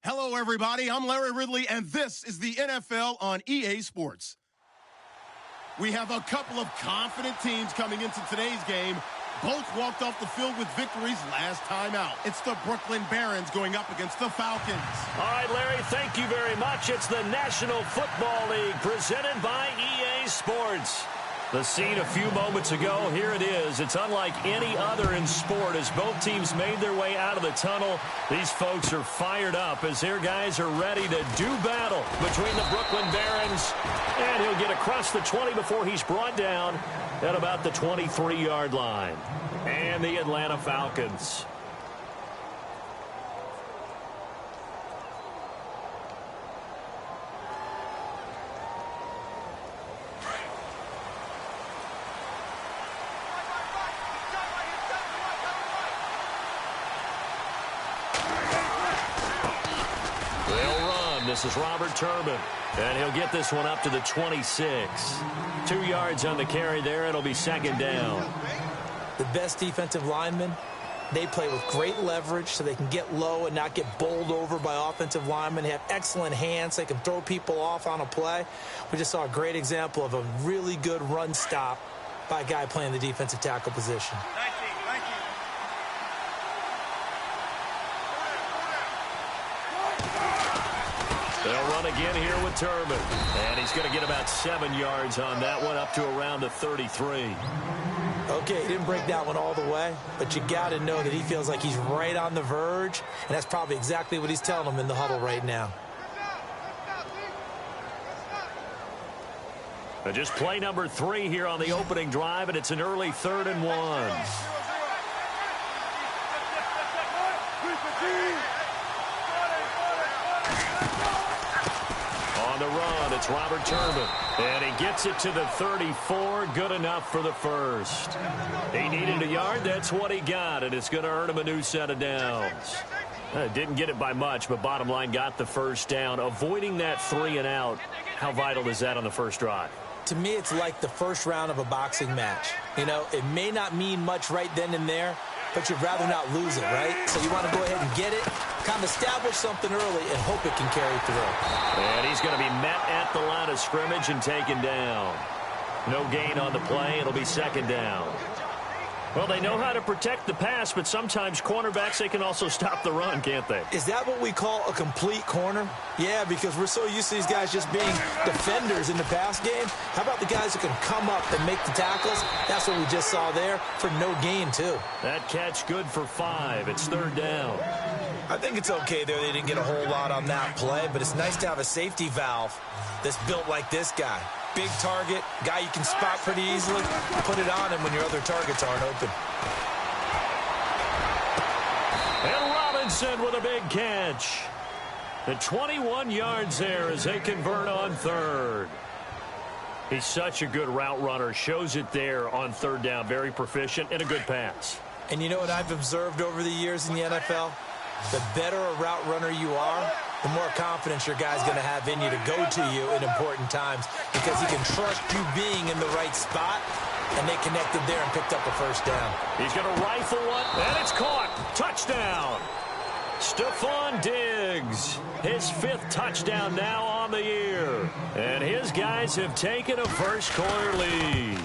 Hello, everybody. I'm Larry Ridley, and this is the NFL on EA Sports. We have a couple of confident teams coming into today's game. Both walked off the field with victories last time out. It's the Brooklyn Barons going up against the Falcons. All right, Larry, thank you very much. It's the National Football League presented by EA Sports. The scene a few moments ago, here it is. It's unlike any other in sport as both teams made their way out of the tunnel. These folks are fired up as their guys are ready to do battle between the Brooklyn Barons. And he'll get across the 20 before he's brought down at about the 23-yard line. And the Atlanta Falcons. This is Robert Turbin, and he'll get this one up to the 26. 2 yards on the carry there. It'll be second down. The best defensive linemen, they play with great leverage so they can get low and not get bowled over by offensive linemen. They have excellent hands. They can throw people off on a play. We just saw a great example of a really good run stop by a guy playing the defensive tackle position. They'll run again here with Turbin. And he's going to get about 7 yards on that one, up to around the 33. Okay, he didn't break that one all the way, but you got to know that he feels like he's right on the verge, and that's probably exactly what he's telling them in the huddle right now. But just play number 3 here on the opening drive, and it's an early 3rd and 1. On the run, it's Robert Turbin. And he gets it to the 34. Good enough for the first. He needed a yard. That's what he got. And it's going to earn him a new set of downs. Didn't get it by much, but bottom line got the first down. Avoiding that 3 and out. How vital is that on the first drive? To me, it's like the first round of a boxing match. You know, it may not mean much right then and there, but you'd rather not lose it, right? So you want to go ahead and get it, kind of establish something early, and hope it can carry through. And he's going to be met at the line of scrimmage and taken down. No gain on the play. It'll be second down. Well, they know how to protect the pass, but sometimes cornerbacks, they can also stop the run, can't they? Is that what we call a complete corner? Yeah, because we're so used to these guys just being defenders in the pass game. How about the guys who can come up and make the tackles? That's what we just saw there for no gain, too. That catch good for 5. It's 3rd down. I think it's okay there. They didn't get a whole lot on that play, but it's nice to have a safety valve that's built like this guy. Big target, guy you can spot pretty easily. Put it on him when your other targets aren't open. And Robinson with a big catch. The 21 yards there as they convert on 3rd. He's such a good route runner. Shows it there on 3rd down. Very proficient and a good pass. And you know what I've observed over the years in the NFL? The better a route runner you are, the more confidence your guy's going to have in you to go to you in important times because he can trust you being in the right spot, and they connected there and picked up a first down. He's going to rifle one, and it's caught. Touchdown. Stephon Diggs, his 5th touchdown now on the year. And his guys have taken a first-quarter lead.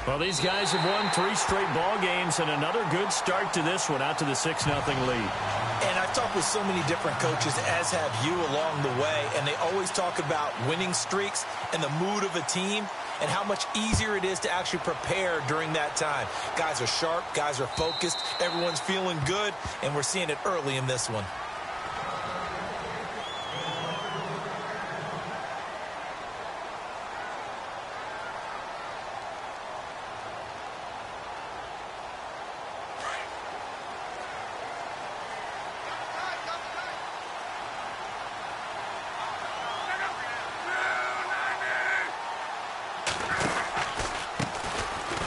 Well, these guys have won 3 straight ball games and another good start to this one, out to the 6-0 lead. And I've talked with so many different coaches, as have you along the way, and they always talk about winning streaks and the mood of a team and how much easier it is to actually prepare during that time. Guys are sharp, guys are focused, everyone's feeling good, and we're seeing it early in this one.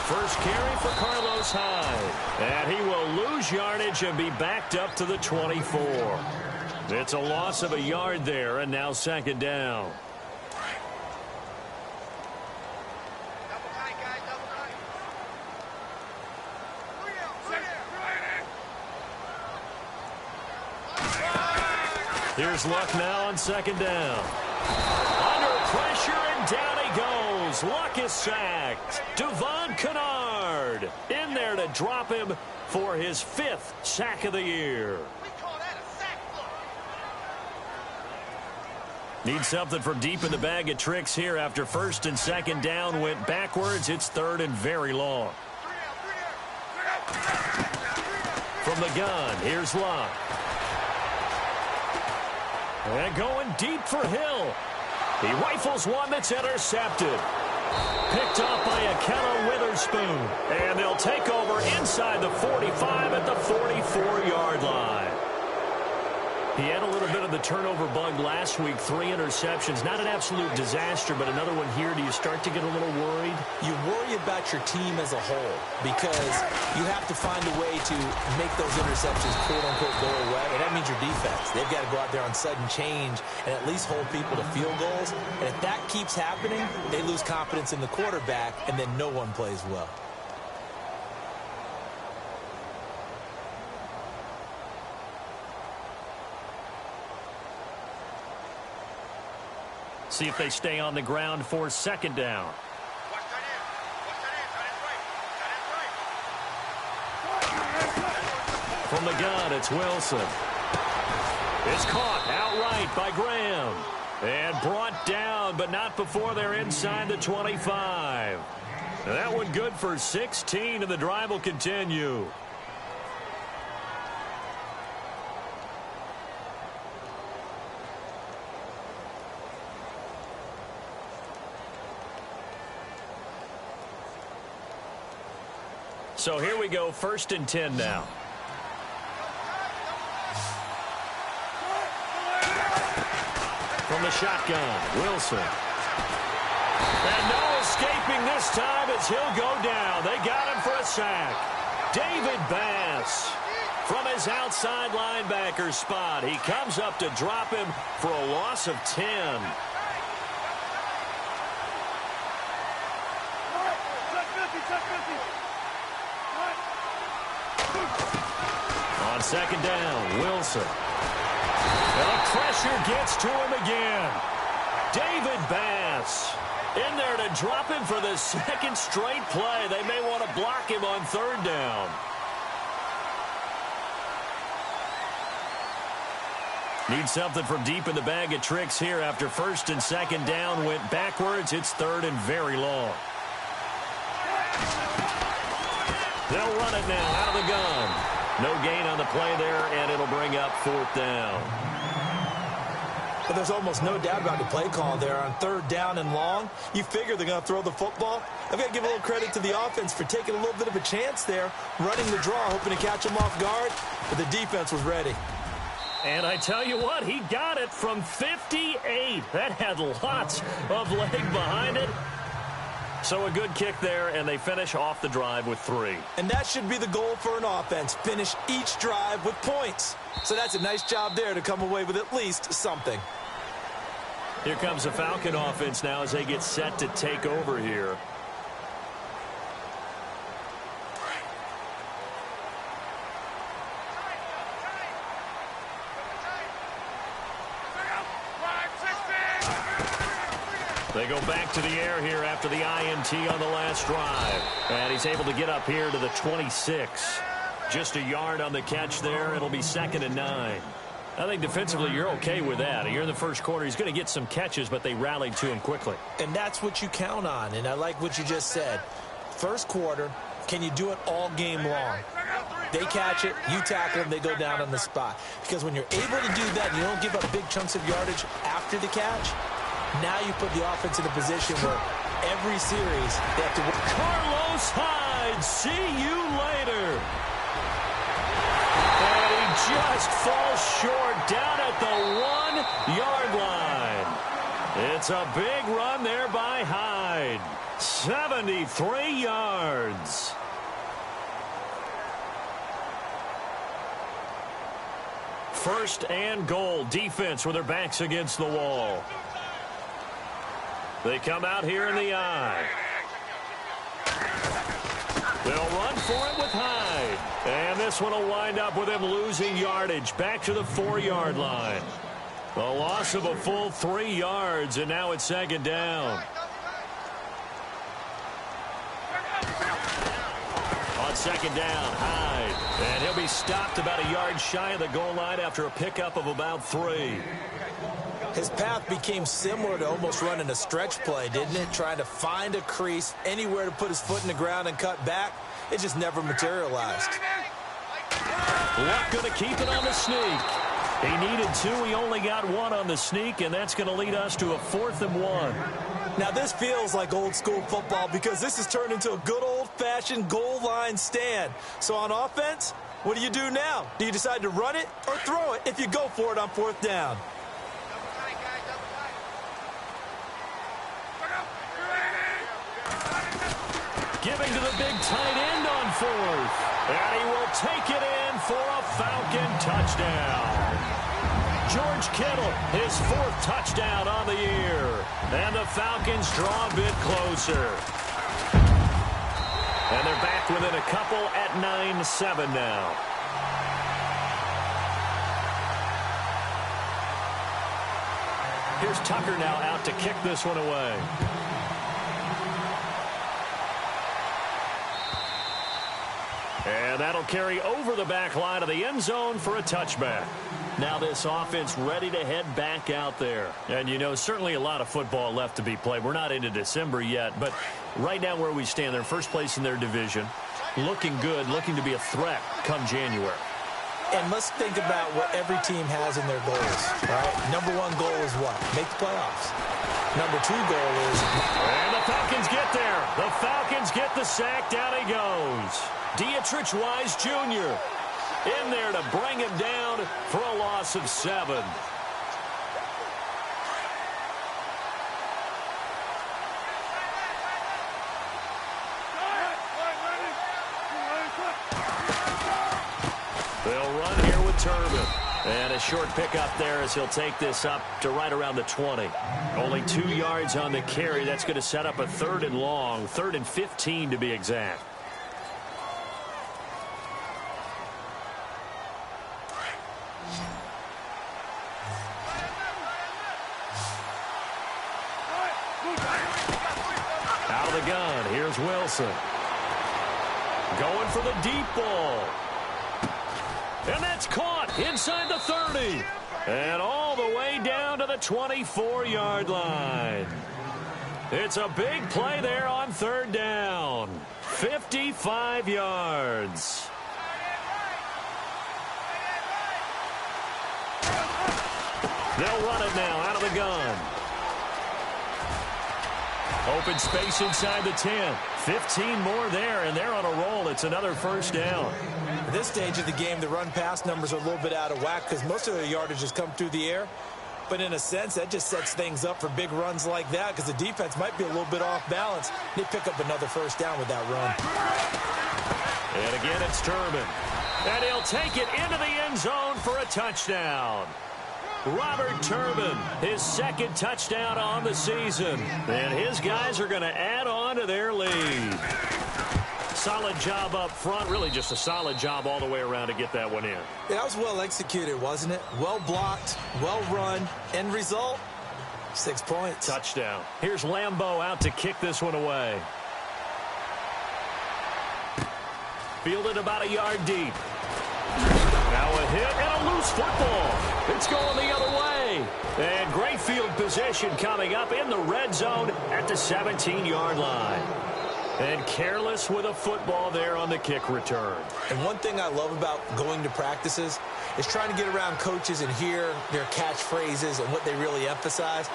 First carry for Carlos Hyde. And he will lose yardage and be backed up to the 24. It's a loss of a yard there, and now 2nd down. Here's Luck now on second down. Under pressure, and down he goes. Luck is sacked. Devon Kennard in there to drop him for his 5th sack of the year. Need something from deep in the bag of tricks here after first and second down went backwards. It's 3rd and very long. From the gun, here's Luck. And going deep for Hill. He rifles one that's intercepted. Picked off by Akello Witherspoon. And they'll take over inside the 45 at the 44-yard line. He had a little bit of the turnover bug last week, 3 interceptions. Not an absolute disaster, but another one here. Do you start to get a little worried? You worry about your team as a whole because you have to find a way to make those interceptions, quote-unquote, go away, and that means your defense. They've got to go out there on sudden change and at least hold people to field goals. And if that keeps happening, they lose confidence in the quarterback, and then no one plays well. See if they stay on the ground for second down. From the gun, it's Wilson. It's caught outright by Graham. And brought down, but not before they're inside the 25. That one good for 16, and the drive will continue. So here we go, 1st and 10 now. From the shotgun, Wilson. And no escaping this time as he'll go down. They got him for a sack. David Bass from his outside linebacker spot. He comes up to drop him for a loss of 10. On second down, Wilson. The pressure gets to him again. David Bass in there to drop him for the 2nd straight play. They may want to block him on 3rd down. Need something from deep in the bag of tricks here after first and second down went backwards. It's 3rd and very long. They'll run it now out of the gun. No gain on the play there, and it'll bring up 4th down. But there's almost no doubt about the play call there on 3rd down and long. You figure they're going to throw the football. I've got to give a little credit to the offense for taking a little bit of a chance there, running the draw, hoping to catch them off guard, but the defense was ready. And I tell you what, he got it from 58. That had lots of leg behind it. So a good kick there, and they finish off the drive with 3. And that should be the goal for an offense, finish each drive with points. So that's a nice job there to come away with at least something. Here comes the Falcon offense now as they get set to take over here. They go back to the air here after the INT on the last drive. And he's able to get up here to the 26. Just a yard on the catch there. It'll be 2nd and 9. I think defensively you're okay with that. You're in the first quarter. He's going to get some catches, but they rallied to him quickly. And that's what you count on. And I like what you just said. First quarter, can you do it all game long? They catch it, you tackle them, they go down on the spot. Because when you're able to do that and you don't give up big chunks of yardage after the catch, now you put the offense in a position where every series they have to work. Carlos Hyde, see you later. And he just falls short down at the 1-yard line. It's a big run there by Hyde. 73 yards. First and goal. Defense with their backs against the wall. They come out here in the eye. They'll run for it with Hyde. And this one will wind up with him losing yardage back to the 4-yard line. A loss of a full 3 yards, and now it's second down. On second down, Hyde. And he'll be stopped about a yard shy of the goal line after a pickup of about 3. His path became similar to almost running a stretch play, didn't it? Trying to find a crease, anywhere to put his foot in the ground and cut back. It just never materialized. Luck going to keep it on the sneak. He needed 2. He only got 1 on the sneak, and that's going to lead us to a 4th and 1. Now, this feels like old-school football because this has turned into a good old-fashioned goal line stand. So on offense, what do you do now? Do you decide to run it or throw it if you go for it on 4th down? Giving to the big tight end on 4th. And he will take it in for a Falcon touchdown. George Kittle, his 4th touchdown on the year. And the Falcons draw a bit closer. And they're back within a couple at 9-7 now. Here's Tucker now out to kick this one away. And that'll carry over the back line of the end zone for a touchback. Now this offense ready to head back out there. And, you know, certainly a lot of football left to be played. We're not into December yet, but right now where we stand, they're first place in their division. Looking good, looking to be a threat come January. And let's think about what every team has in their goals, right? Number 1 goal is what? Make the playoffs. Number 2 goal is... And the Falcons get there. The Falcons get the sack. Down he goes. Dietrich Wise Jr. in there to bring him down for a loss of 7. They'll run here with Turbin. And a short pickup there as he'll take this up to right around the 20. Only 2 yards on the carry. That's going to set up a 3rd and long, 3rd and 15 to be exact. Out of the gun, here's Wilson. Going for the deep ball. And that's caught inside the 30. And all the way down to the 24-yard line. It's a big play there on 3rd down. 55 yards. They'll run it now out of the gun. Open space inside the 10. 15 more there, and they're on a roll. It's another 1st down. At this stage of the game, the run-pass numbers are a little bit out of whack because most of their yardage has come through the air. But in a sense, that just sets things up for big runs like that because the defense might be a little bit off balance. They pick up another 1st down with that run. And again, it's Turbin. And he'll take it into the end zone for a touchdown. Robert Turbin, his 2nd touchdown on the season. And his guys are going to add on to their lead. Solid job up front. Really just a solid job all the way around to get that one in. Yeah, that was well executed, wasn't it? Well blocked, well run. End result, 6 points. Touchdown. Here's Lambeau out to kick this one away. Fielded about a yard deep. Now a hit and a loose football. It's going the other way. And great field position coming up in the red zone at the 17-yard line. And careless with a football there on the kick return. And one thing I love about going to practices is trying to get around coaches and hear their catchphrases and what they really emphasize.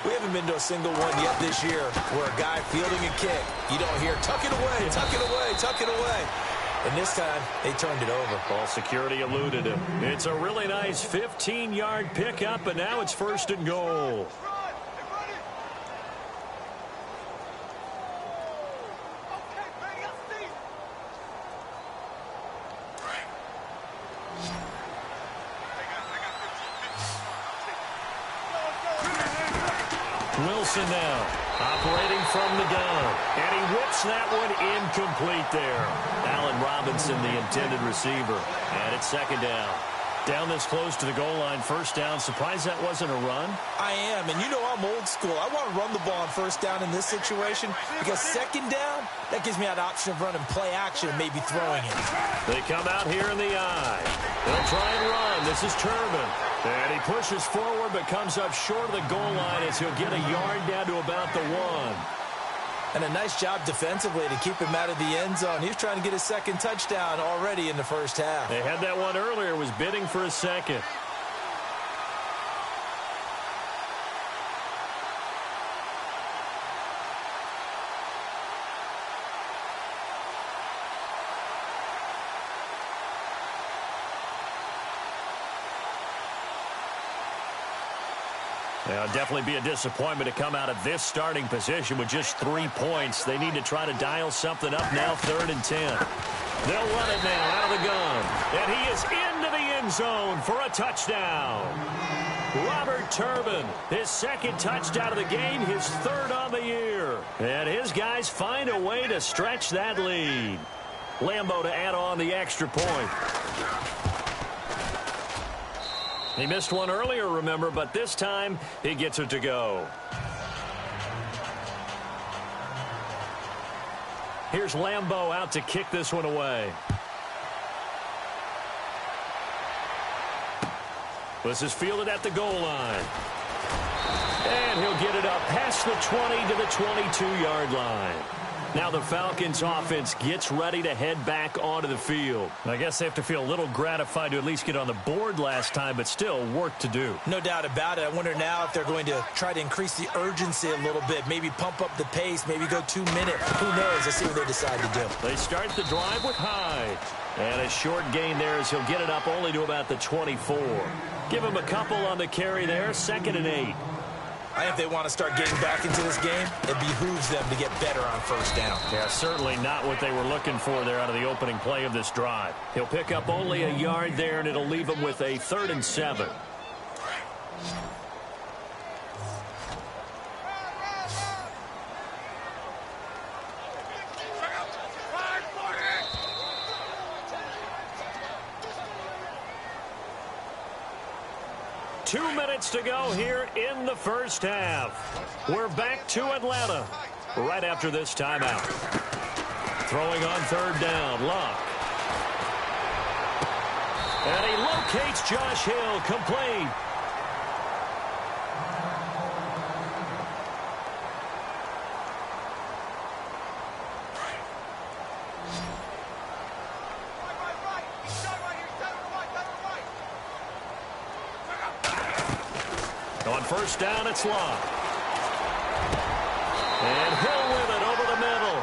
We haven't been to a single one yet this year where a guy fielding a kick, you don't hear, tuck it away, tuck it away, tuck it away. And this time, they turned it over. Ball security eluded him. It's a really nice 15-yard pickup, and now it's 1st and goal. Wilson now, operating from the gun. And he whips that one incomplete there. Allen Robinson, the intended receiver. And it's 2nd down. Down this close to the goal line, first down. Surprised that wasn't a run? I am, and you know I'm old school. I want to run the ball on first down in this situation because second down, that gives me an option of running play action and maybe throwing it. They come out here in the I. They'll try and run. This is Turbin. And he pushes forward but comes up short of the goal line as he'll get a yard down to about the 1. And a nice job defensively to keep him out of the end zone. He's trying to get his second touchdown already in the first half. They had that one earlier, was bidding for a second. It'll definitely be a disappointment to come out of this starting position with just 3 points. They need to try to dial something up now, 3rd and 10. They'll run it now out of the gun. And he is into the end zone for a touchdown. Robert Turbin, his second touchdown of the game, his 3rd on the year. And his guys find a way to stretch that lead. Lambo to add on the extra point. He missed one earlier, remember, but this time he gets it to go. Here's Lambo out to kick this one away. This is fielded at the goal line. And he'll get it up past the 20 to the 22-yard line. Now the Falcons offense gets ready to head back onto the field. I guess they have to feel a little gratified to at least get on the board last time, but still work to do. No doubt about it. I wonder now if they're going to try to increase the urgency a little bit, maybe pump up the pace, maybe go 2 minutes. Who knows? Let's see what they decide to do. They start the drive with Hyde. And a short gain there as he'll get it up only to about the 24. Give him a couple on the carry there, 2nd and 8. I think if they want to start getting back into this game, it behooves them to get better on first down. Yeah, certainly not what they were looking for there out of the opening play of this drive. He'll pick up only a yard there, and it'll leave him with a 3rd and 7. Two minutes to go here in the first half. We're back to Atlanta right after this timeout. Throwing on 3rd down, Luck. And he locates Josh Hill, complete. On first down, it's Luck. And Hill with it over the middle.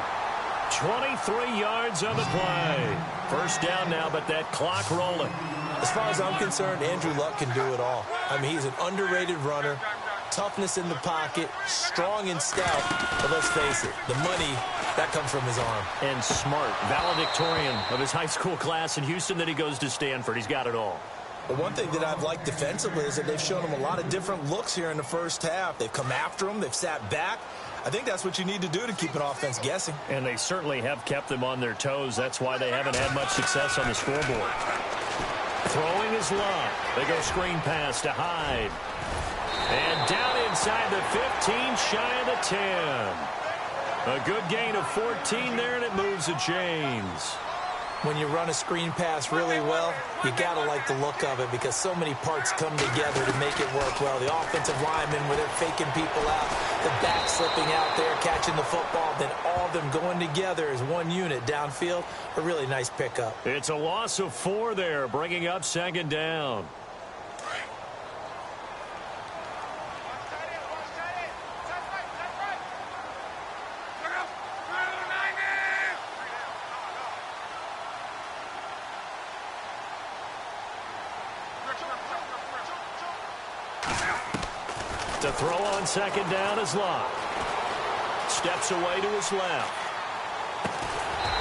23 yards on the play. First down now, but that clock rolling. As far as I'm concerned, Andrew Luck can do it all. I mean, he's an underrated runner. Toughness in the pocket, strong and stout. But let's face it, the money, that comes from his arm. And smart, valedictorian of his high school class in Houston. Then he goes to Stanford. He's got it all. But one thing that I've liked defensively is that they've shown him a lot of different looks here in the first half. They've come after him. They've sat back. I think that's what you need to do to keep an offense guessing. And they certainly have kept them on their toes. That's why they haven't had much success on the scoreboard. Throwing is Luck. They go screen pass to Hyde. And down inside the 15, shy of the 10. A good gain of 14 there, and it moves the chains. When you run a screen pass really well, you got to like the look of it because so many parts come together to make it work well. The offensive linemen, where they're faking people out, the back slipping out there, catching the football, then all of them going together as one unit downfield. A really nice pickup. It's a loss of 4 there, bringing up 2nd down. To throw on 2nd down is Luck. Steps away to his left.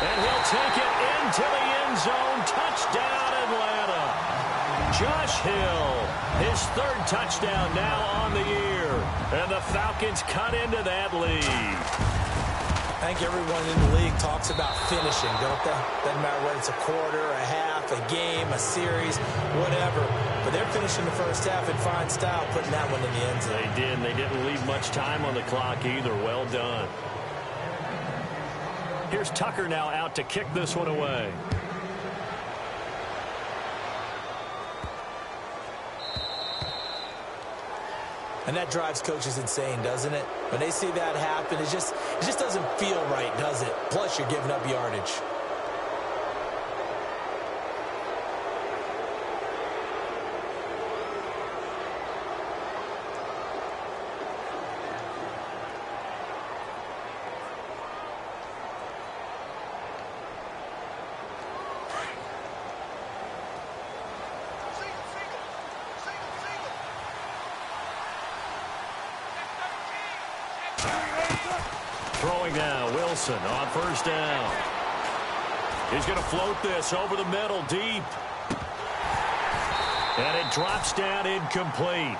And he'll take it into the end zone. Touchdown, Atlanta. Josh Hill, his 3rd touchdown now on the year. And the Falcons cut into that lead. I think everyone in the league talks about finishing, don't they? Doesn't matter whether it's a quarter, a half, a game, a series, whatever. But they're finishing the first half in fine style, putting that one in the end zone. They did. They didn't leave much time on the clock either. Well done. Here's Tucker now out to kick this one away. And that drives coaches insane, doesn't it? When they see that happen, it just doesn't feel right, does it? Plus, you're giving up yardage. Throwing now, Wilson on first down. He's going to float this over the middle, deep. And it drops down incomplete.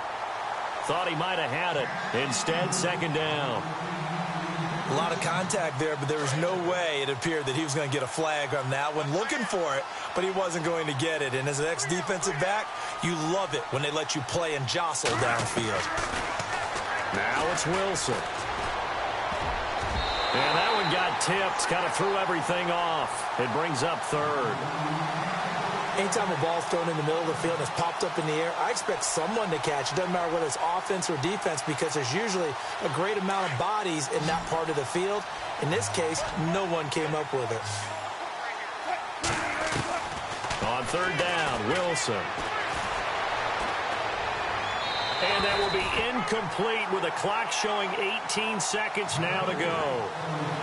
Thought he might have had it. Instead, second down. A lot of contact there, but there was no way it appeared that he was going to get a flag on that one. Looking for it, but he wasn't going to get it. And as an ex-defensive back, you love it when they let you play and jostle downfield. Now it's Wilson. And that one got tipped. Kind of threw everything off. It brings up third. Anytime a ball's thrown in the middle of the field and it's popped up in the air, I expect someone to catch. It doesn't matter whether it's offense or defense because there's usually a great amount of bodies in that part of the field. In this case, no one came up with it. On third down, Wilson. And that will be incomplete with a clock showing 18 seconds now to go.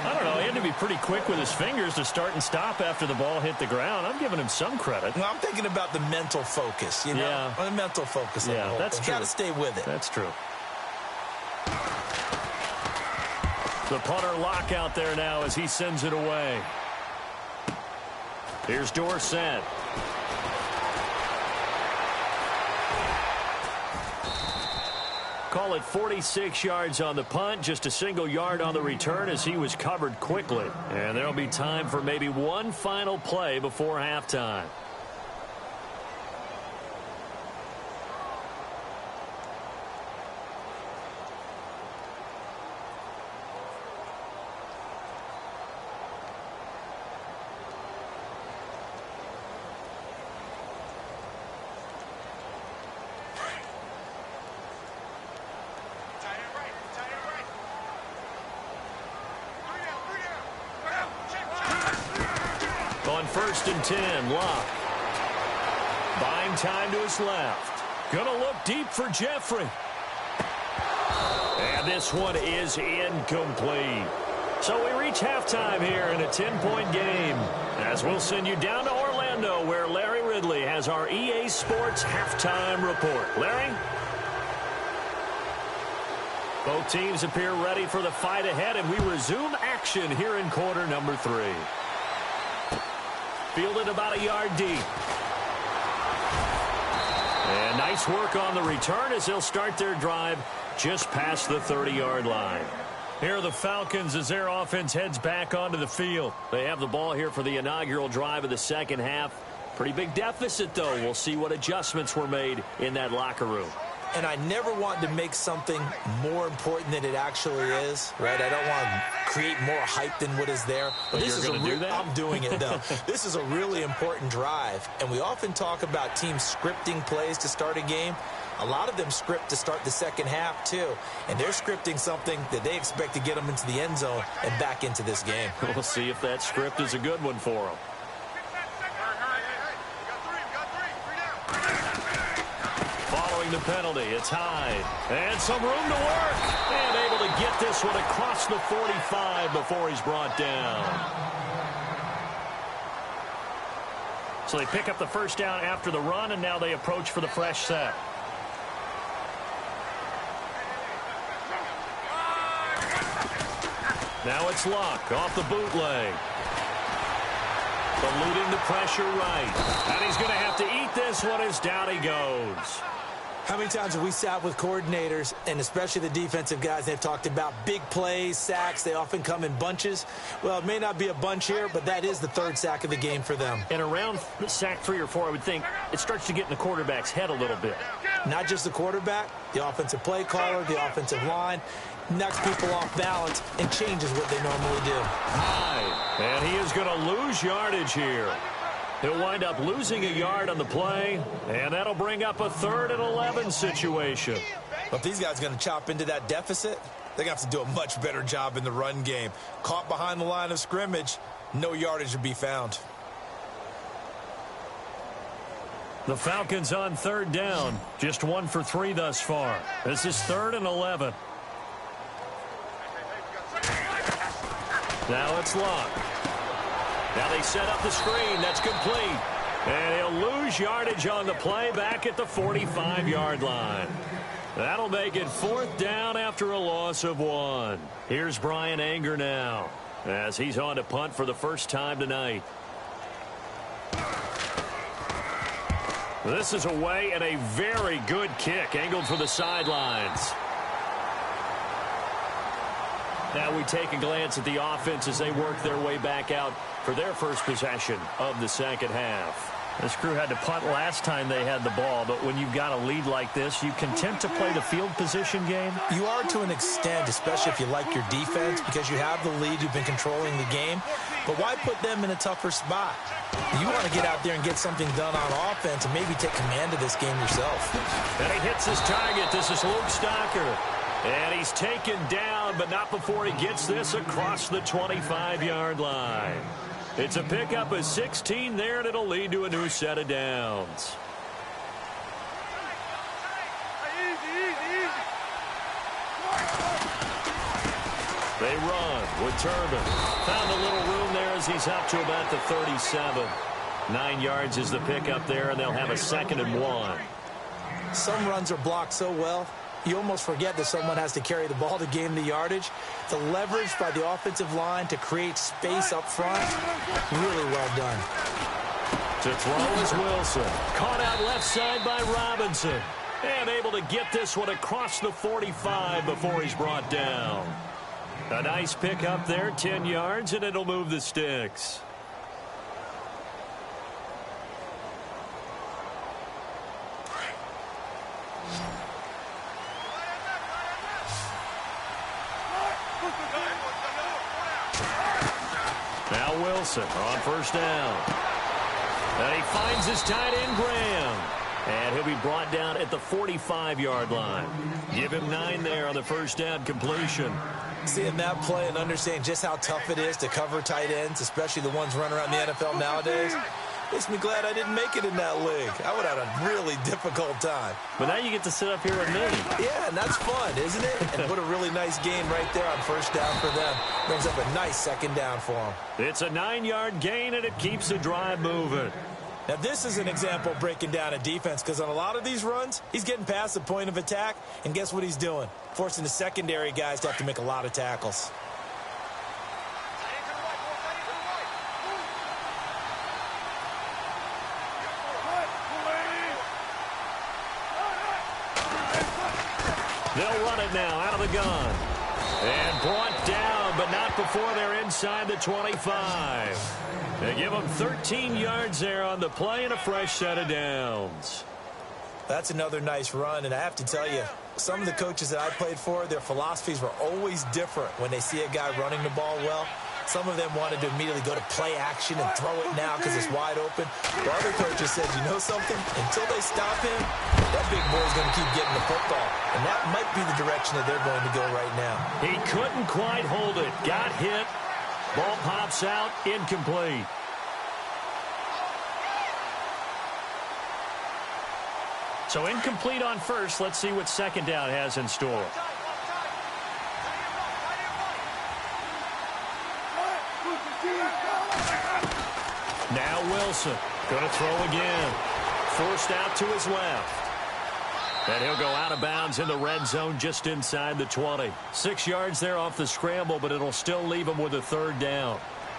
I don't know. He had to be pretty quick with his fingers to start and stop after the ball hit the ground. I'm giving him some credit. Well, I'm thinking about the mental focus, you know? Yeah. The mental focus. Yeah, that's true. Got to stay with it. That's true. The punter lock out there now as he sends it away. Here's Dorsett. Call it 46 yards on the punt, just a single yard on the return as he was covered quickly. And there'll be time for maybe one final play before halftime. On first and 10, Locke. Buying time to his left. Gonna look deep for Jeffrey. And this one is incomplete. So we reach halftime here in a 10-point game. As we'll send you down to Orlando where Larry Ridley has our EA Sports halftime report. Larry? Both teams appear ready for the fight ahead, and we resume action here in quarter number 3. Fielded about a yard deep. And nice work on the return as they'll start their drive just past the 30-yard line. Here are the Falcons as their offense heads back onto the field. They have the ball here for the inaugural drive of the second half. Pretty big deficit, though. We'll see what adjustments were made in that locker room. And I never want to make something more important than it actually is, right? I don't want to create more hype than what is there. But this you're is going to do that? I'm doing it, though. This is a really important drive. And we often talk about teams scripting plays to start a game. A lot of them script to start the second half, too. And they're scripting something that they expect to get them into the end zone and back into this game. We'll see if that script is a good one for them. The penalty, it's Hyde, and some room to work, and able to get this one across the 45 before he's brought down. So they pick up the first down after the run, and now they approach for the fresh set. Now it's Luck off the bootleg. Eluding the pressure right, and he's going to have to eat this one as down he goes. How many times have we sat with coordinators, and especially the defensive guys, they've talked about big plays, sacks. They often come in bunches. Well, it may not be a bunch here, but that is the third sack of the game for them. And around sack 3 or 4, I would think it starts to get in the quarterback's head a little bit. Not just the quarterback, the offensive play caller, the offensive line, knocks people off balance and changes what they normally do. High, and he is going to lose yardage here. He'll wind up losing a yard on the play, and that'll bring up a 3rd and 11 situation. But if these guys are going to chop into that deficit, they're going to have to do a much better job in the run game. Caught behind the line of scrimmage, no yardage to be found. The Falcons on 3rd down, just 1 for 3 thus far. This is 3rd and 11. Now it's Luck. Now they set up the screen. That's complete. And he'll lose yardage on the play back at the 45-yard line. That'll make it 4th down after a loss of 1. Here's Brian Anger now as he's on to punt for the first time tonight. This is away and a very good kick angled for the sidelines. Now we take a glance at the offense as they work their way back out for their first possession of the second half. This crew had to punt last time they had the ball, but when you've got a lead like this, you content to play the field position game? You are to an extent, especially if you like your defense, because you have the lead, you've been controlling the game. But why put them in a tougher spot? You want to get out there and get something done on offense and maybe take command of this game yourself. And he hits his target. This is Luke Stocker. And he's taken down, but not before he gets this across the 25-yard line. It's a pickup of 16 there, and it'll lead to a new set of downs. They run with Turbin. Found a little room there as he's up to about the 37. 9 yards is the pickup there, and they'll have a 2nd and 1. Some runs are blocked so well, you almost forget that someone has to carry the ball to gain the yardage. The leverage by the offensive line to create space up front, really well done. To throw is Wilson. Caught out left side by Robinson. And able to get this one across the 45 before he's brought down. A nice pick up there, 10 yards, and it'll move the sticks. Now Wilson on first down. And he finds his tight end, Graham. And he'll be brought down at the 45-yard line. Give him 9 there on the first down completion. Seeing that play and understanding just how tough it is to cover tight ends, especially the ones running around the NFL nowadays, makes me glad I didn't make it in that league. I would have had a really difficult time. But now you get to sit up here with me. Yeah, and that's fun, isn't it? And what a really nice game right there on first down for them. Brings up a nice 2nd down for them. It's a 9-yard gain, and it keeps the drive moving. Now, this is an example of breaking down a defense, because on a lot of these runs, he's getting past the point of attack, and guess what he's doing? Forcing the secondary guys to have to make a lot of tackles. They'll run it now out of the gun. And brought down, but not before they're inside the 25. They give them 13 yards there on the play and a fresh set of downs. That's another nice run, and I have to tell you, some of the coaches that I played for, their philosophies were always different when they see a guy running the ball well. Some of them wanted to immediately go to play action and throw it now because it's wide open. The other coaches said, you know something? Until they stop him, that big boy's going to keep getting the football. And that might be the direction that they're going to go right now. He couldn't quite hold it. Got hit. Ball pops out. Incomplete. So incomplete on first. Let's see what second down has in store. Now Wilson going to throw again. Forced out to his left. And he'll go out of bounds in the red zone just inside the 20. 6 yards there off the scramble, but it'll still leave him with a 3rd down.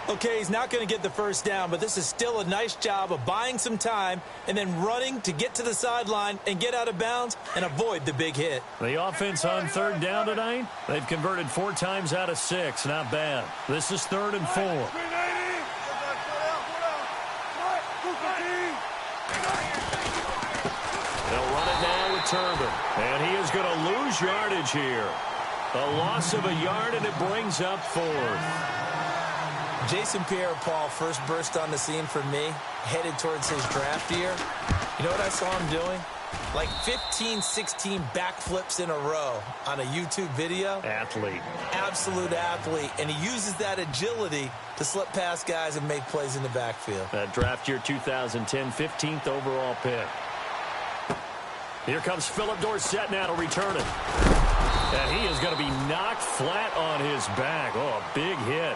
Okay, he's not going to get the first down, but this is still a nice job of buying some time and then running to get to the sideline and get out of bounds and avoid the big hit. The offense on third down tonight, they've converted 4 times out of 6. Not bad. This is 3rd and 4. They'll run it now with Turbin. And he is going to lose yardage here. A loss of a yard, and it brings up 4th. Jason Pierre-Paul first burst on the scene for me, headed towards his draft year. You know what I saw him doing? Like 15, 16 backflips in a row on a YouTube video. Athlete. Absolute athlete. And he uses that agility to slip past guys and make plays in the backfield. That draft year 2010, 15th overall pick. Here comes Philip Dorsett now to return it. And he is going to be knocked flat on his back. Oh, a big hit.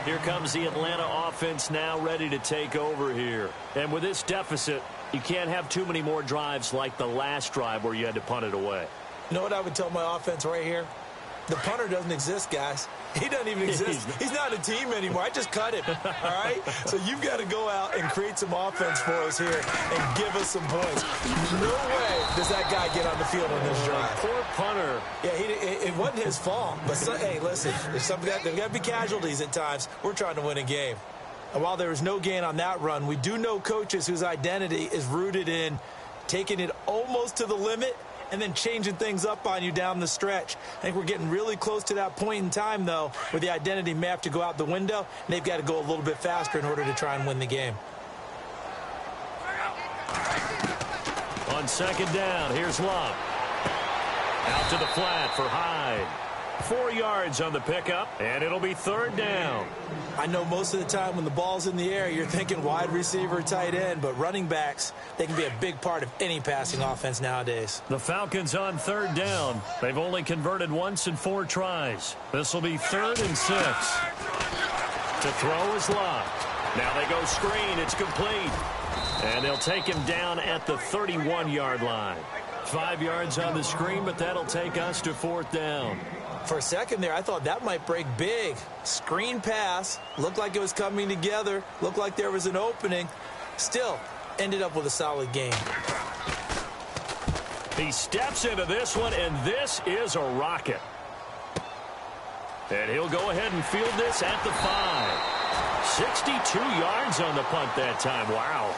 Here comes the Atlanta offense now ready to take over here. And with this deficit, you can't have too many more drives like the last drive where you had to punt it away. You know what I would tell my offense right here? The punter doesn't exist, guys. He doesn't even exist. He's not a team anymore. I just cut him, all right? So you've got to go out and create some offense for us here and give us some points. No way does that guy get on the field on this drive. Poor punter. Yeah, it wasn't his fault. But, hey, listen, there's got to be casualties at times. We're trying to win a game. And while there was no gain on that run, we do know coaches whose identity is rooted in taking it almost to the limit and then changing things up on you down the stretch. I think we're getting really close to that point in time, though, where the identity may have to go out the window, and they've got to go a little bit faster in order to try and win the game. On 2nd down, here's Love. Out to the flat for Hyde. 4 yards on the pickup, and it'll be 3rd down. I know most of the time when the ball's in the air, you're thinking wide receiver, tight end, but running backs, they can be a big part of any passing offense nowadays. The Falcons on 3rd down. They've only converted once in 4 tries. This will be 3rd and 6. To throw is Love. Now they go screen. It's complete. And they'll take him down at the 31-yard line. 5 yards on the screen, but that'll take us to 4th down. For a second there, I thought that might break big. Screen pass. Looked like it was coming together. Looked like there was an opening. Still, ended up with a solid game. He steps into this one, and this is a rocket. And he'll go ahead and field this at the 5. 62 yards on the punt that time. Wow.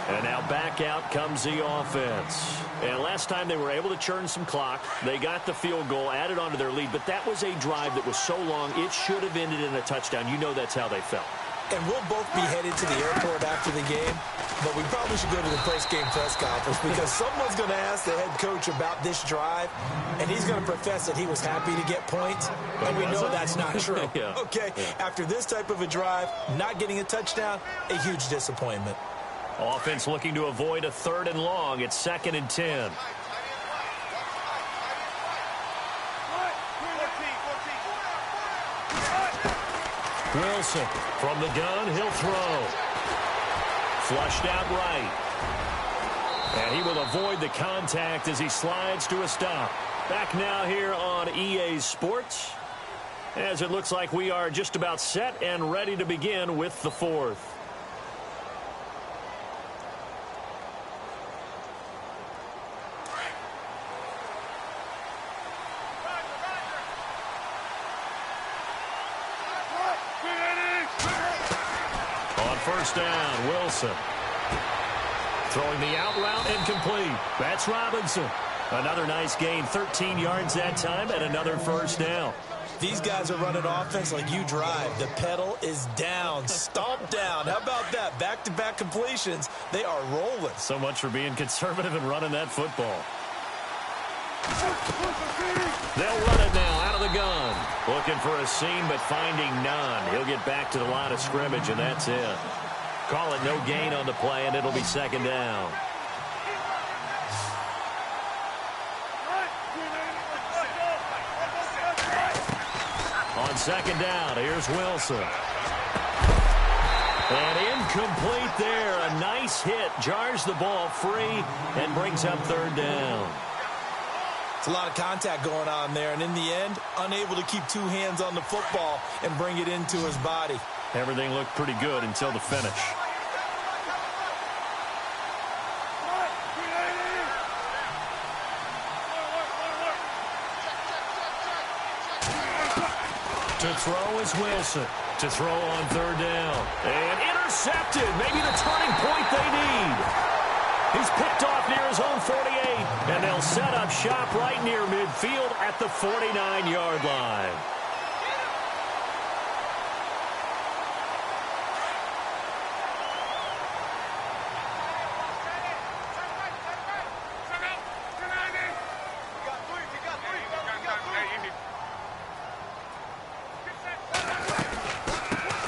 And now back out comes the offense. And last time they were able to churn some clock. They got the field goal, added on to their lead. But that was a drive that was so long, it should have ended in a touchdown. You know that's how they felt. And we'll both be headed to the airport after the game. But we probably should go to the post-game press conference because someone's going to ask the head coach about this drive. And he's going to profess that he was happy to get points. And we know that's not true. Yeah. Okay, after this type of a drive, not getting a touchdown, a huge disappointment. Offense looking to avoid a 3rd and long. It's 2nd and 10. Wilson from the gun. He'll throw. Flushed out right. And he will avoid the contact as he slides to a stop. Back now here on EA Sports, as it looks like we are just about set and ready to begin with the 4th. First down, Wilson. Throwing the out route and complete. That's Robinson. Another nice gain, 13 yards that time, and another first down. These guys are running offense like you drive. The pedal is down, stomp down. How about that? Back-to-back completions. They are rolling. So much for being conservative and running that football. They'll run it now out of the gun. Looking for a seam, but finding none. He'll get back to the line of scrimmage, and that's it. Call it no gain on the play, and it'll be 2nd down. On 2nd down, here's Wilson. And incomplete there. A nice hit. Jars the ball free and brings up 3rd down. It's a lot of contact going on there, and in the end, unable to keep 2 hands on the football and bring it into his body. Everything looked pretty good until the finish. To throw is Wilson. To throw on third down. And intercepted. Maybe the turning point they need. He's picked off near his own 48. And they'll set up shop right near midfield at the 49-yard line.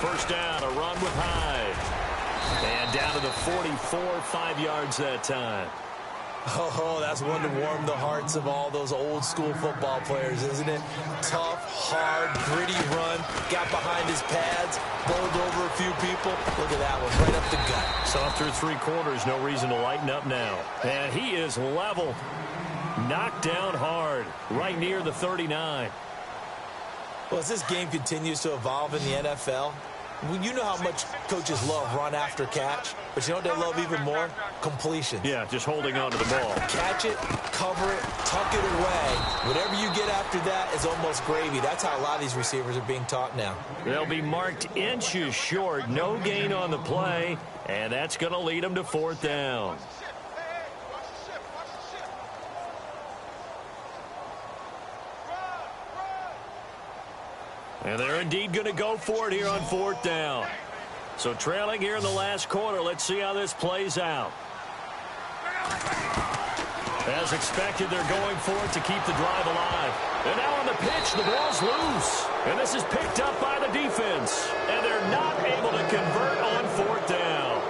First down, a run with Hyde. And down to the 44, 5 yards that time. Oh, that's one to warm the hearts of all those old-school football players, isn't it? Tough, hard, gritty run. Got behind his pads, bowled over a few people. Look at that one, right up the gut. So after 3 quarters, no reason to lighten up now. And he is level. Knocked down hard, right near the 39. Well, as this game continues to evolve in the NFL, you know how much coaches love run after catch, but you know what they love even more? Completion. Yeah, just holding on to the ball. Catch it, cover it, tuck it away. Whatever you get after that is almost gravy. That's how a lot of these receivers are being taught now. They'll be marked inches short. No gain on the play, and that's going to lead them to 4th down. And they're indeed going to go for it here on 4th down. So trailing here in the last quarter. Let's see how this plays out. As expected, they're going for it to keep the drive alive. And now on the pitch, the ball's loose. And this is picked up by the defense. And they're not able to convert on 4th down.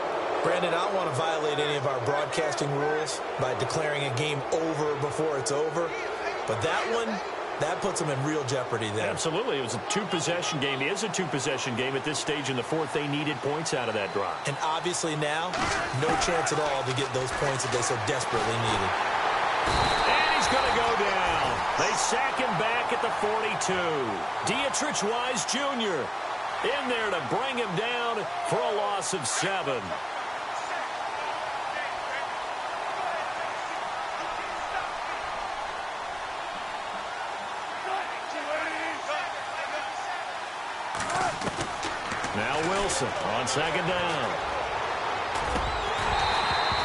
Brandon, I don't want to violate any of our broadcasting rules by declaring a game over before it's over. But that one, that puts them in real jeopardy there. Absolutely. It was a 2-possession game. It is a 2-possession game at this stage in the 4th. They needed points out of that drive. And obviously now, no chance at all to get those points that they so desperately needed. And he's going to go down. They sack him back at the 42. Dietrich Wise Jr. in there to bring him down for a loss of 7. Now Wilson on 2nd down.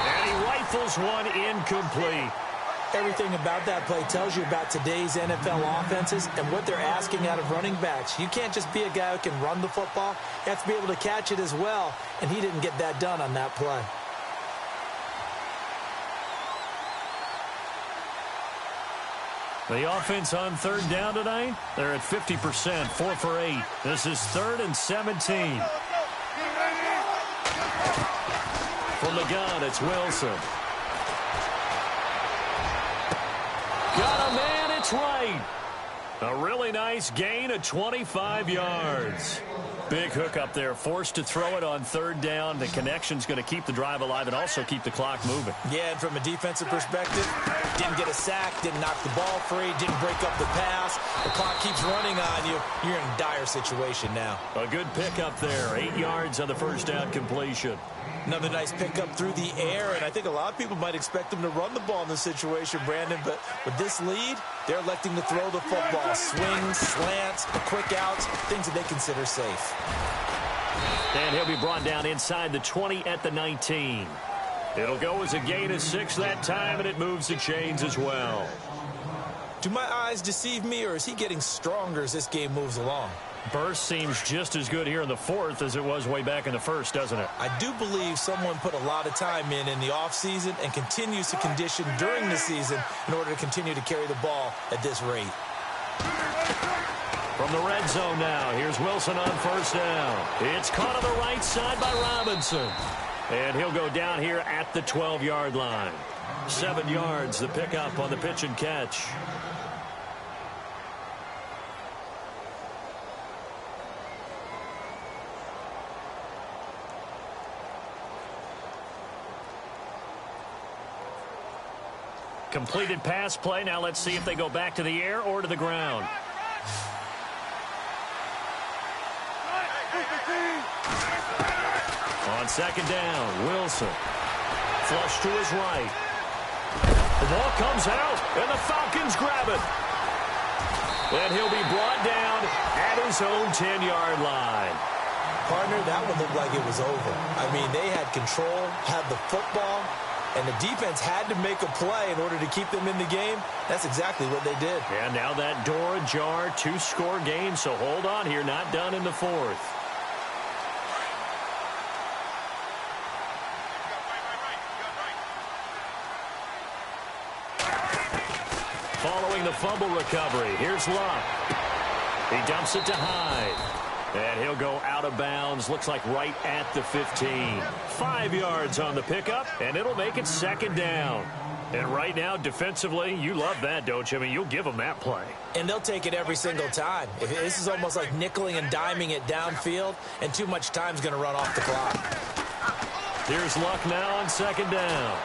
And he rifles one incomplete. Everything about that play tells you about today's NFL offenses and what they're asking out of running backs. You can't just be a guy who can run the football. You have to be able to catch it as well, and he didn't get that done on that play. The offense on 3rd down tonight, they're at 50%, 4 for 8. This is 3rd and 17. From the gun, it's Wilson. Got a man, it's right. A really nice gain of 25 yards. Big hook up there, forced to throw it on 3rd down. The connection's going to keep the drive alive and also keep the clock moving. Yeah, and from a defensive perspective, didn't get a sack, didn't knock the ball free, didn't break up the pass. The clock keeps running on you. You're in a dire situation now. A good pickup there, 8 yards on the 1st down completion. Another nice pickup through the air, and I think a lot of people might expect them to run the ball in this situation, Brandon, but with this lead, they're electing to throw the football. Swings, slants, quick outs, things that they consider safe. And he'll be brought down inside the 20 at the 19. It'll go as a gain of 6 that time, and it moves the chains as well. Do my eyes deceive me, or is he getting stronger as this game moves along? Burst seems just as good here in the 4th as it was way back in the 1st, doesn't it? I do believe someone put a lot of time in the offseason and continues to condition during the season in order to continue to carry the ball at this rate. From the red zone now, here's Wilson on 1st down. It's caught on the right side by Robinson. And he'll go down here at the 12-yard line. 7 yards, the pickup on the pitch and catch. Completed pass play. Now let's see if they go back to the air or to the ground. second down. Wilson. Flush to his right. The ball comes out, and the Falcons grab it. And he'll be brought down at his own 10-yard line. Partner, that one looked like it was over. I mean, they had control, had the football, and the defense had to make a play in order to keep them in the game. That's exactly what they did. And now that door ajar, 2-score game, so hold on here, not done in the fourth. Following the fumble recovery, here's Luck. He dumps it to Hyde. And he'll go out of bounds, looks like right at the 15. 5 yards on the pickup, and it'll make it second down. And right now, defensively, you love that, don't you? I mean, you'll give them that play. And they'll take it every single time. This is almost like nickeling and diming it downfield, and too much time's going to run off the clock. Here's Luck now on second down.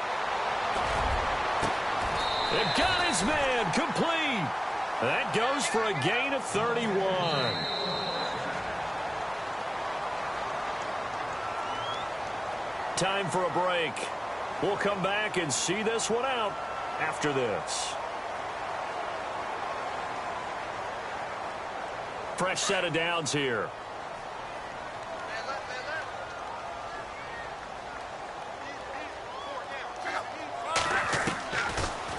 It got his man complete. That goes for a gain of 31. Time for a break. We'll come back and see this one out after this. Fresh set of downs here.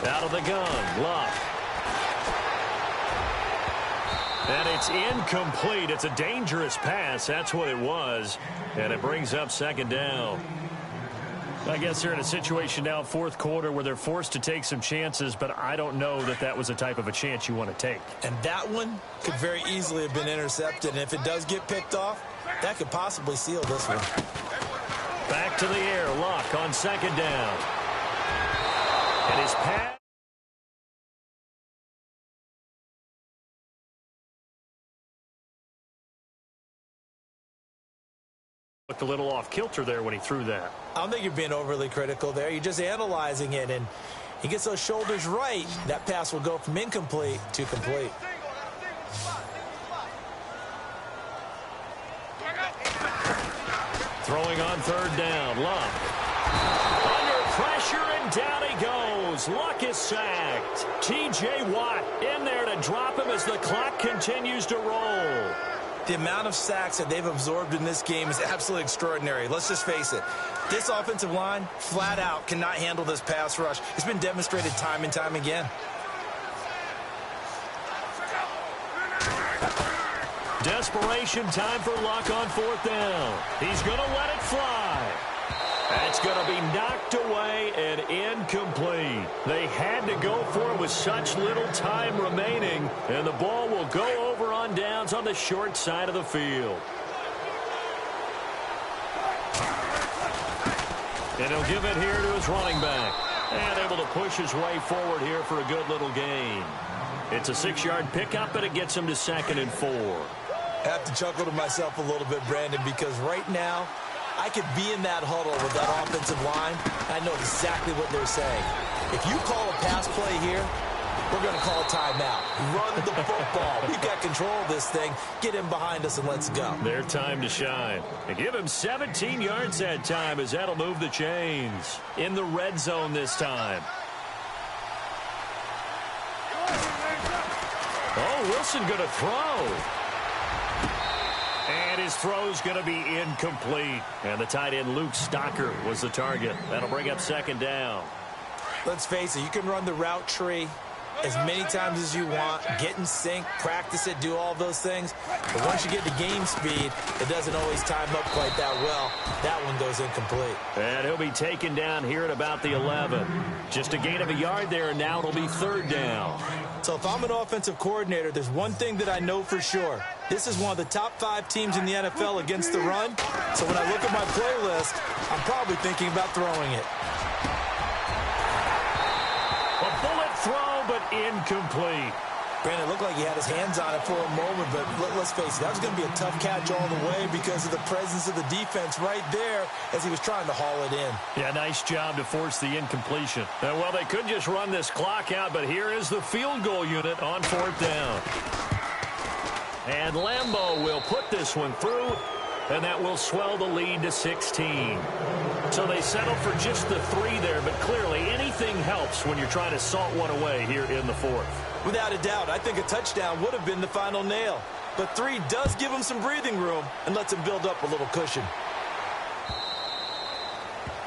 Out of the gun, Luck. And it's incomplete. It's a dangerous pass. That's what it was. And it brings up second down. I guess they're in a situation now, fourth quarter, where they're forced to take some chances, but I don't know that that was the type of a chance you want to take. And that one could very easily have been intercepted. And if it does get picked off, that could possibly seal this one. Back to the air, Luck on second down. And his pass. Looked a little off kilter there when he threw that. I don't think you're being overly critical there. You're just analyzing it, and he gets those shoulders right. That pass will go from incomplete to complete. Throwing on third down, Luck. Under pressure, and down he goes. Luck is sacked. T.J. Watt in there to drop him as the clock continues to roll. The amount of sacks that they've absorbed in this game is absolutely extraordinary. Let's just face it. This offensive line, flat out, cannot handle this pass rush. It's been demonstrated time and time again. Desperation time for Luck on fourth down. He's going to let it fly. That's going to be knocked away and incomplete. They had to go for it with such little time remaining, and the ball will go over on downs on the short side of the field. And he'll give it here to his running back. And able to push his way forward here for a good little gain. It's a 6-yard pickup, and it gets him to 2nd and 4. I have to chuckle to myself a little bit, Brandon, because right now, I could be in that huddle with that offensive line. I know exactly what they're saying. If you call a pass play here, we're going to call a timeout. Run the football. We've got control of this thing. Get him behind us and let's go. Their time to shine. And give him 17 yards that time as that'll move the chains. In the red zone this time. Oh, Wilson going to throw. And his throw's going to be incomplete. And the tight end, Luke Stocker, was the target. That'll bring up second down. Let's face it, you can run the route tree as many times as you want, get in sync, practice it, do all those things. But once you get to game speed, it doesn't always time up quite that well. That one goes incomplete. And he'll be taken down here at about the 11. Just a gain of a yard there, and now it'll be third down. So if I'm an offensive coordinator, there's one thing that I know for sure. This is one of the top 5 teams in the NFL against the run. So when I look at my playlist, I'm probably thinking about throwing it. A bullet throw, but incomplete. Brandon, it looked like he had his hands on it for a moment, but let's face it, that was going to be a tough catch all the way because of the presence of the defense right there as he was trying to haul it in. Yeah, nice job to force the incompletion. Well, they could just run this clock out, but here is the field goal unit on fourth down. And Lambeau will put this one through, and that will swell the lead to 16. So they settle for just the 3 there, but clearly anything helps when you're trying to salt one away here in the 4th. Without a doubt, I think a touchdown would have been the final nail. But 3 does give them some breathing room and lets them build up a little cushion.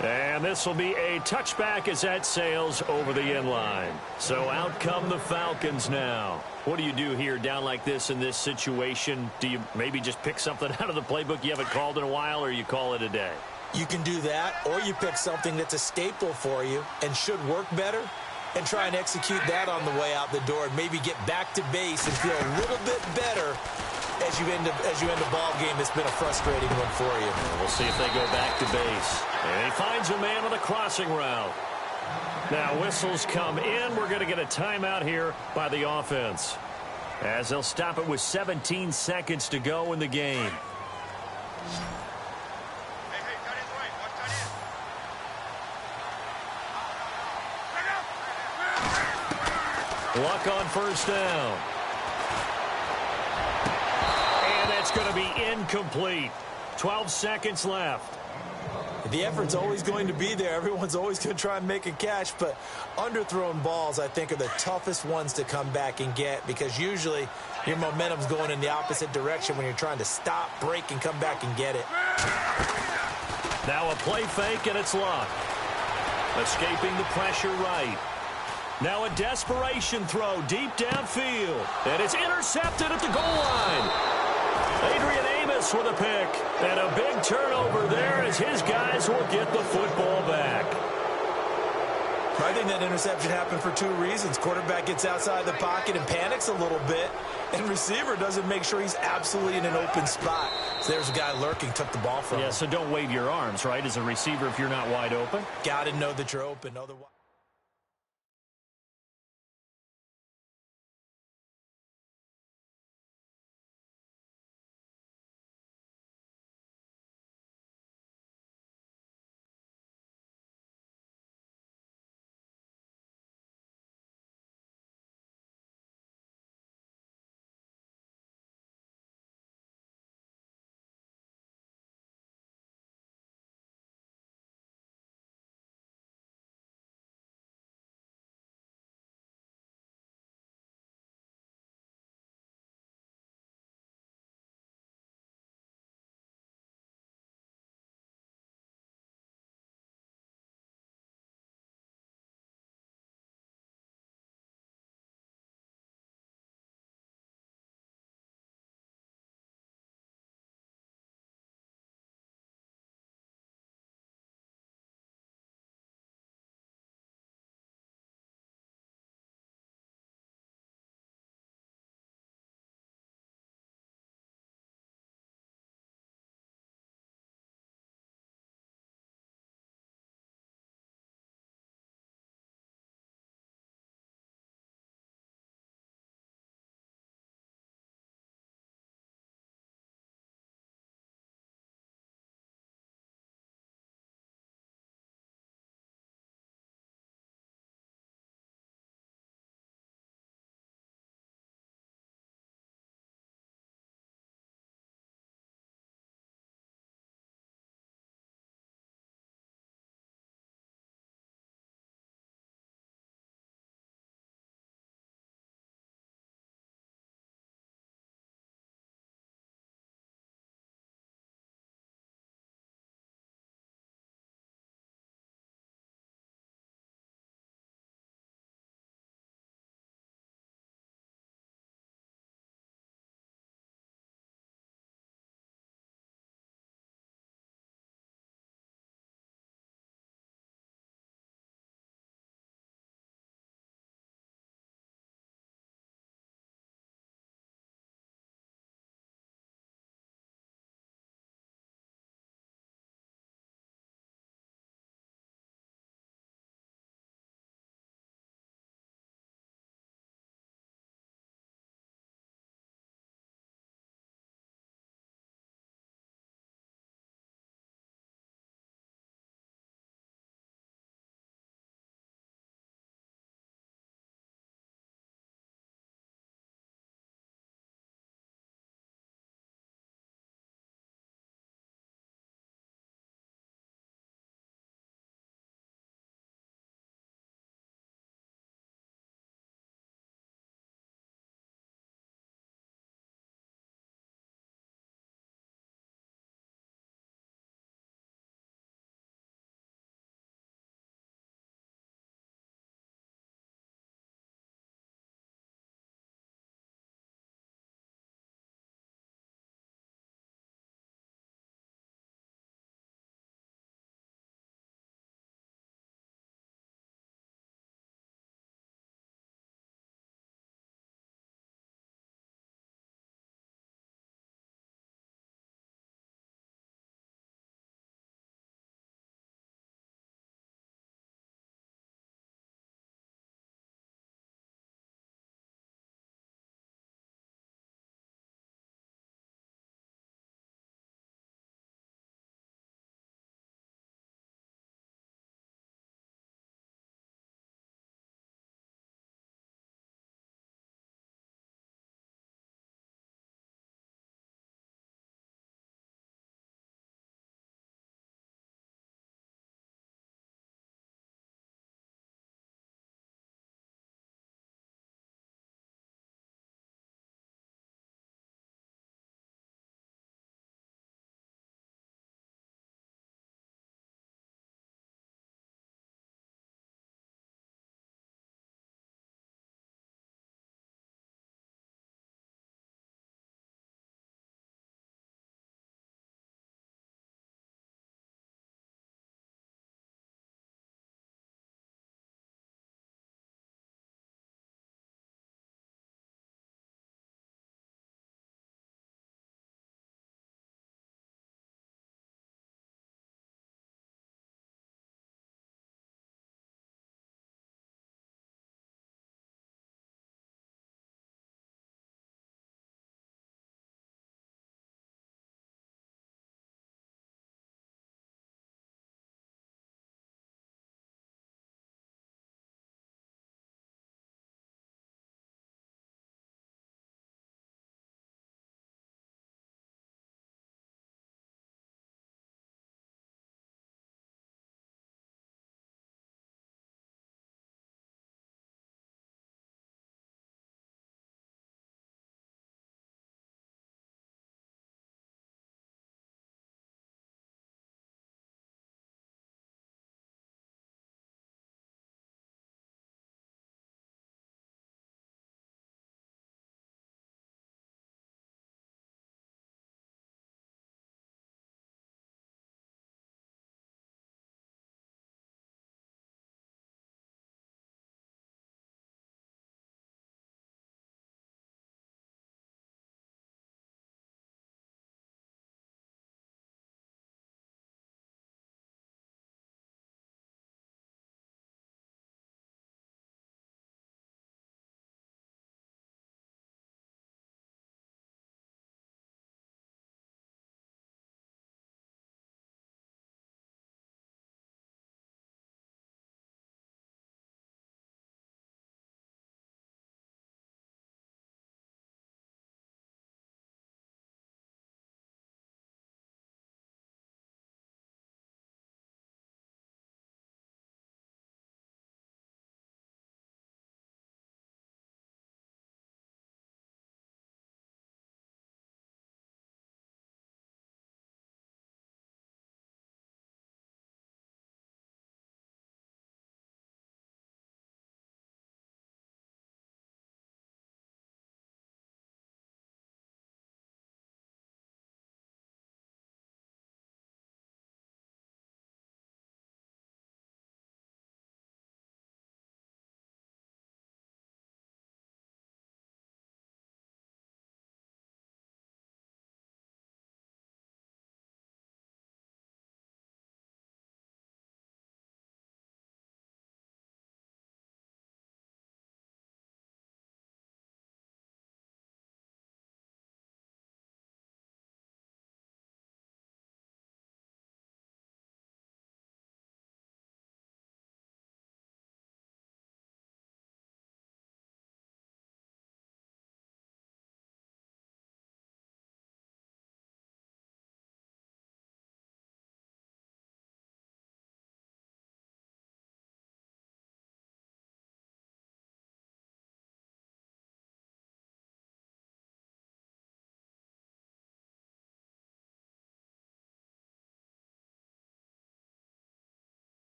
And this will be a touchback as that sails over the end line. So out come the Falcons now. What do you do here down like this in this situation? Do you maybe just pick something out of the playbook you haven't called in a while, or you call it a day? You can do that, or you pick something that's a staple for you and should work better and try and execute that on the way out the door and maybe get back to base and feel a little bit better as you end a ball game that's been a frustrating one for you. We'll see if they go back to base. And he finds a man on the crossing route. Now whistles come in. We're going to get a timeout here by the offense, as they'll stop it with 17 seconds to go in the game. Luck on first down. And that's going to be incomplete. 12 seconds left. The effort's always going to be there. Everyone's always going to try and make a catch, but underthrown balls, I think, are the toughest ones to come back and get, because usually your momentum's going in the opposite direction when you're trying to stop, break, and come back and get it. Now a play fake, and it's Luck. Escaping the pressure right. Now a desperation throw deep downfield. And it's intercepted at the goal line. Adrian Amos with a pick. And a big turnover there as his guys will get the football back. I think that interception happened for 2 reasons. Quarterback gets outside the pocket and panics a little bit. And receiver doesn't make sure he's absolutely in an open spot. So there's a guy lurking, took the ball from him. Yeah, so don't wave your arms, right, as a receiver if you're not wide open. Got to know that you're open. Otherwise.